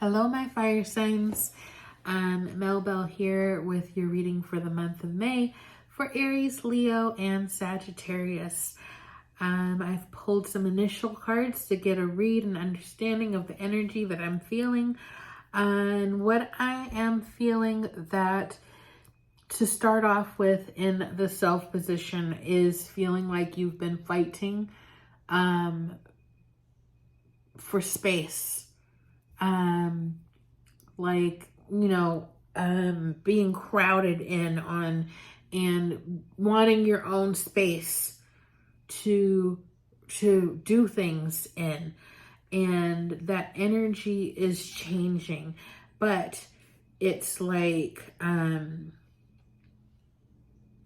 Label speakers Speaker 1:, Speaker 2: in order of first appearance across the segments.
Speaker 1: Hello, my fire signs. Mel Bell here with your reading for the month of May for Aries, Leo, and Sagittarius. I've pulled some initial cards to get a read and understanding of the energy that I'm feeling. And what I am feeling that to start off with in the self position is feeling like you've been fighting for space. Being crowded in on and wanting your own space to do things in, and that energy is changing, but it's like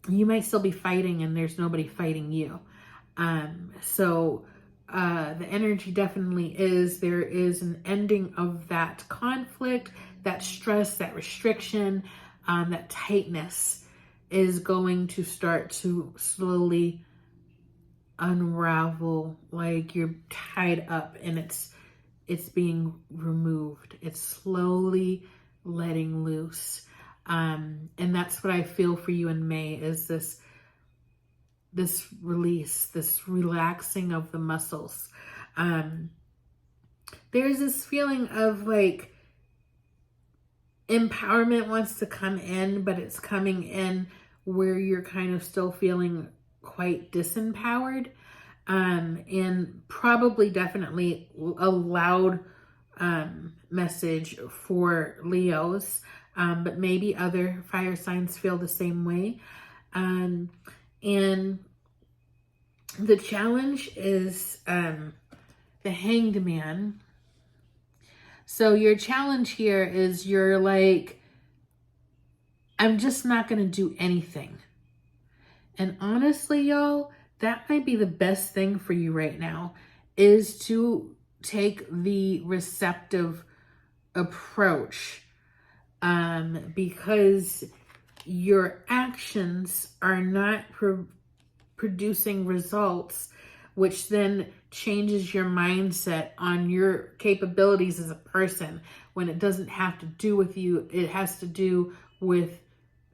Speaker 1: you might still be fighting and there's nobody fighting you. The energy definitely is, there is an ending of that conflict, that stress, that restriction, that tightness is going to start to slowly unravel, like you're tied up and it's being removed. It's slowly letting loose. And that's what I feel for you in May, is this release, this relaxing of the muscles. There's this feeling of like empowerment wants to come in, but it's coming in where you're kind of still feeling quite disempowered, and probably definitely a loud message for Leos, but maybe other fire signs feel the same way. And the challenge is the Hanged Man. So your challenge here is you're like, I'm just not going to do anything. And honestly, y'all, that might be the best thing for you right now, is to take the receptive approach, because your actions are not producing results, which then changes your mindset on your capabilities as a person, when it doesn't have to do with you. It has to do with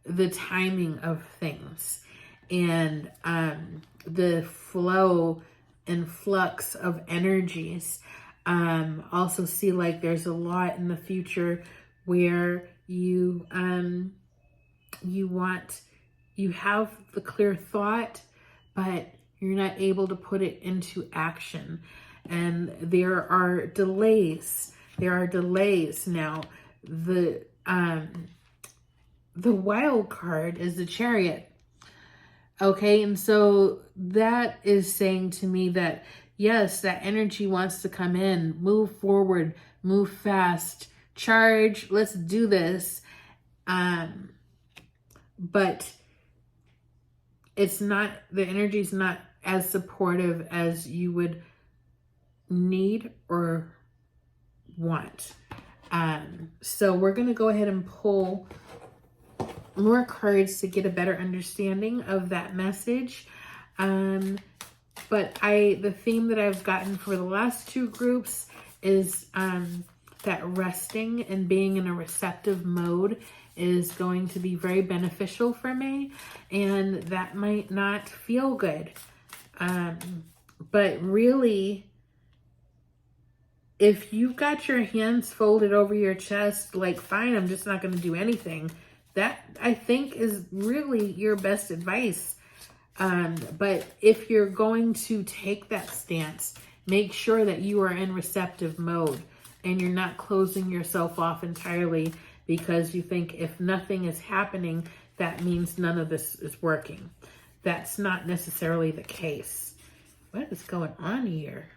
Speaker 1: the timing of things and the flow and flux of energies. Also see like there's a lot in the future where you have the clear thought, but you're not able to put it into action. And there are delays. Now. The wild card is the Chariot. Okay, and so that is saying to me that yes, that energy wants to come in, move forward, move fast, charge, let's do this. But it's not, the energy is not as supportive as you would need or want. So we're going to go ahead and pull more cards to get a better understanding of that message. But the theme that I've gotten for the last two groups is that resting and being in a receptive mode is going to be very beneficial for me, and that might not feel good. But really, if you've got your hands folded over your chest, like, fine, I'm just not going to do anything, that I think is really your best advice. But if you're going to take that stance, make sure that you are in receptive mode and you're not closing yourself off entirely because you think if nothing is happening, that means none of this is working. That's not necessarily the case. What is going on here?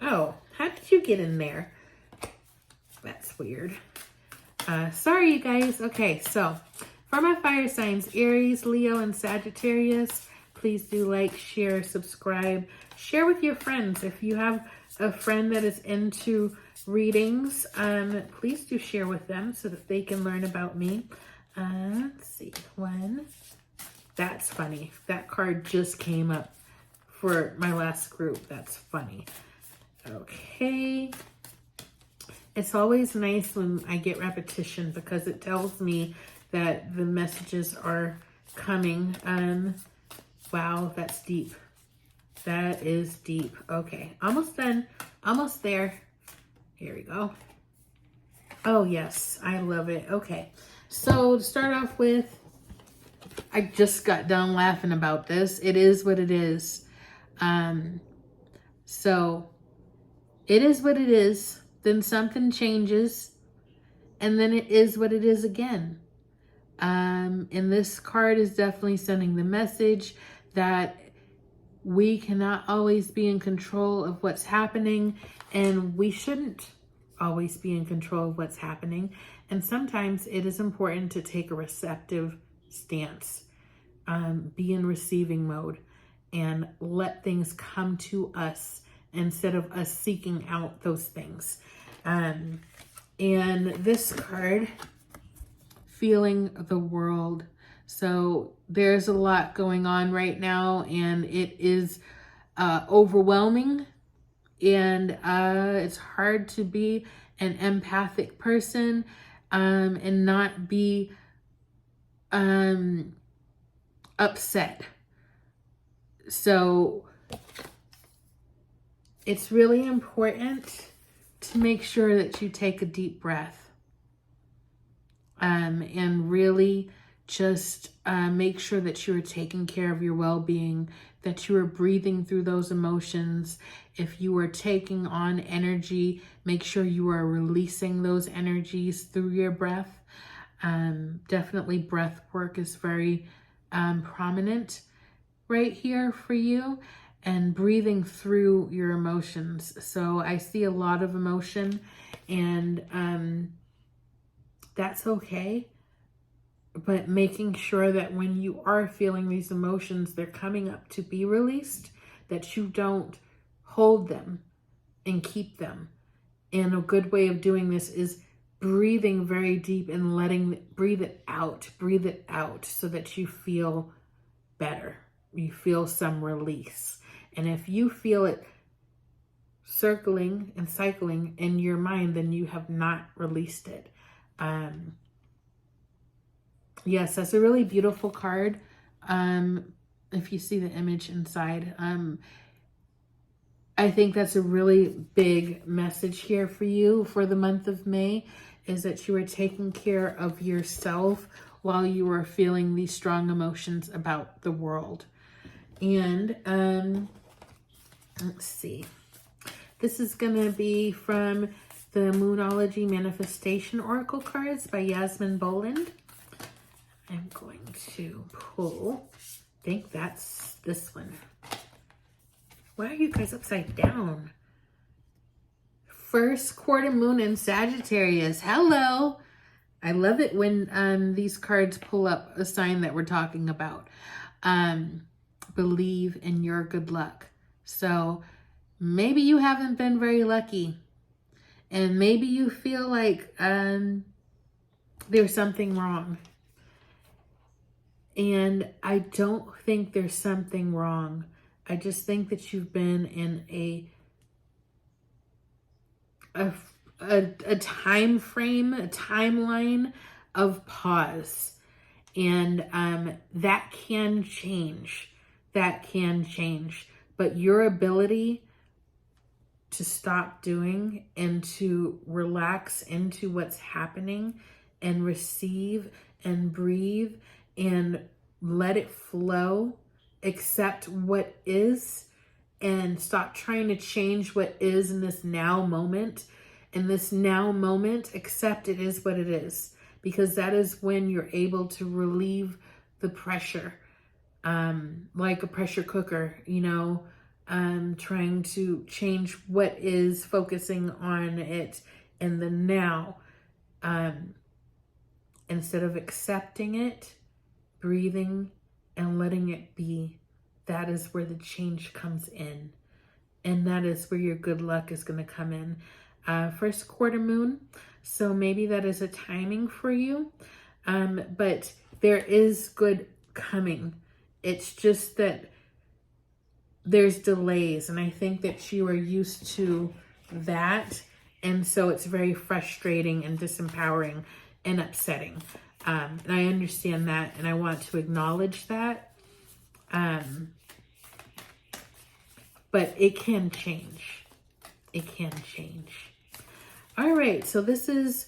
Speaker 1: Oh, how did you get in there? That's weird. Sorry, you guys. Okay, so for my fire signs, Aries, Leo, and Sagittarius, please do like, share, subscribe, share with your friends. If you have a friend that is into readings, please do share with them so that they can learn about me. Let's see, one. That's funny. That card just came up for my last group. That's funny. Okay. It's always nice when I get repetition because it tells me that the messages are coming. Wow, that's deep. That is deep. Okay, almost done. Almost there. Here we go. Oh, yes, I love it. Okay, so to start off with, I just got done laughing about this. It is what it is. So it is what it is. Then something changes, and then it is what it is again. And this card is definitely sending the message that we cannot always be in control of what's happening, and we shouldn't always be in control of what's happening. And sometimes it is important to take a receptive stance, be in receiving mode, and let things come to us instead of us seeking out those things. And this card, feeling the world. So there's a lot going on right now, and it is overwhelming, and it's hard to be an empathic person and not be upset. So it's really important to make sure that you take a deep breath and really just make sure that you are taking care of your well-being, that you are breathing through those emotions. If you are taking on energy, make sure you are releasing those energies through your breath. Definitely breath work is very prominent right here for you, and breathing through your emotions. So I see a lot of emotion, and that's okay. But making sure that when you are feeling these emotions, they're coming up to be released, that you don't hold them and keep them. And a good way of doing this is breathing very deep and breathe it out so that you feel better. You feel some release. And if you feel it circling and cycling in your mind, then you have not released it. Yes, that's a really beautiful card. If you see the image inside, I think that's a really big message here for you for the month of May, is that you are taking care of yourself while you are feeling these strong emotions about the world. And let's see. This is going to be from the Moonology Manifestation Oracle cards by Yasmin Boland. I'm going to pull, I think that's this one. Why are you guys upside down? First quarter moon in Sagittarius. Hello. I love it when these cards pull up a sign that we're talking about. Believe in your good luck. So maybe you haven't been very lucky, and maybe you feel like there's something wrong. And I don't think there's something wrong. I just think that you've been in a time frame, a timeline of pause. And that can change. That can change. But your ability to stop doing and to relax into what's happening and receive and breathe and let it flow, accept what is, and stop trying to change what is in this now moment. In this now moment, accept it is what it is, because that is when you're able to relieve the pressure, like a pressure cooker, trying to change what is, focusing on it in the now, instead of accepting it, breathing and letting it be. That is where the change comes in. And that is where your good luck is going to come in. First quarter moon. So maybe that is a timing for you. But there is good coming. It's just that there's delays. And I think that you are used to that. And so it's very frustrating and disempowering and upsetting. And I understand that, and I want to acknowledge that. But it can change. It can change. All right, so this is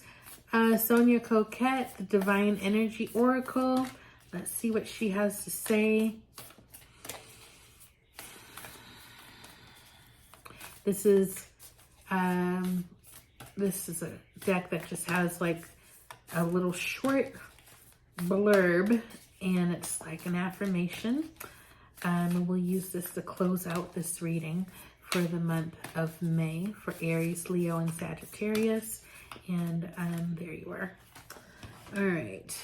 Speaker 1: Sonia Coquette, the Divine Energy Oracle. Let's see what she has to say. This is a deck that just has like a little short blurb, and it's like an affirmation. We'll use this to close out this reading for the month of May for Aries, Leo, and Sagittarius. And there you are. All right.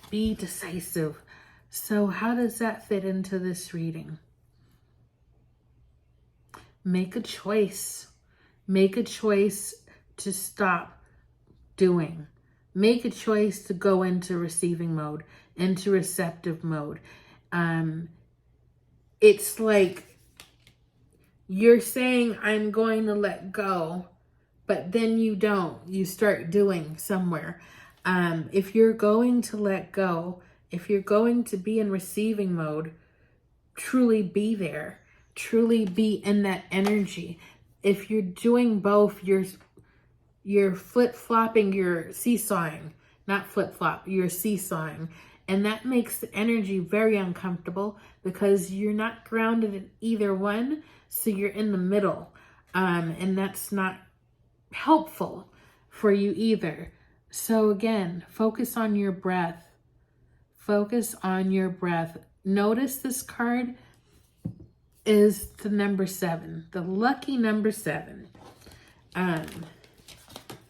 Speaker 1: Be decisive. So how does that fit into this reading? Make a choice. Make a choice to stop doing. Make a choice to go into receiving mode, into receptive mode. It's like you're saying, I'm going to let go, but then you don't. You start doing somewhere. If you're going to let go, if you're going to be in receiving mode, truly be there. Truly be in that energy. If you're doing both, you're flip-flopping, you're seesawing. Not flip-flop, you're seesawing. And that makes the energy very uncomfortable because you're not grounded in either one. So you're in the middle. And that's not helpful for you either. So again, focus on your breath. Focus on your breath. Notice this card is the number 7, the lucky number 7.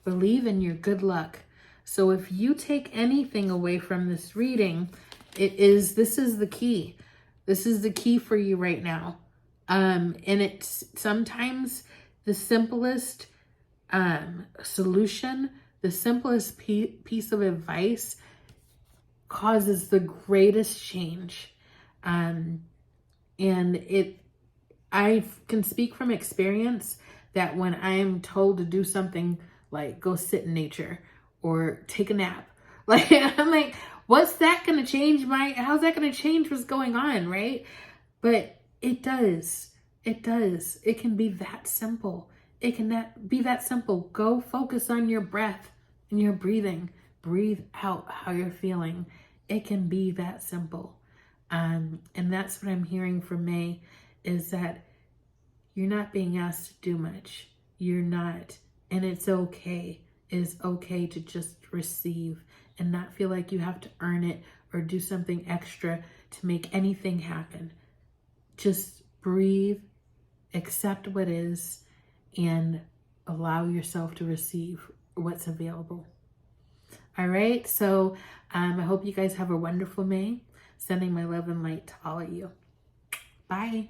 Speaker 1: Believe in your good luck. So if you take anything away from this reading, this is the key. This is the key for you right now. And it's sometimes the simplest solution, the simplest piece of advice causes the greatest change. And I can speak from experience that when I'm told to do something like go sit in nature or take a nap, like I'm like, what's that going to change how's that going to change what's going on, right? But it does. It does. It can be that simple. It can be that simple. Go focus on your breath and your breathing. Breathe out how you're feeling. It can be that simple. And that's what I'm hearing from May, is that you're not being asked to do much. You're not. And it's okay. It is okay to just receive and not feel like you have to earn it or do something extra to make anything happen. Just breathe, accept what is, and allow yourself to receive what's available. All right. So I hope you guys have a wonderful May. Sending my love and light to all of you. Bye.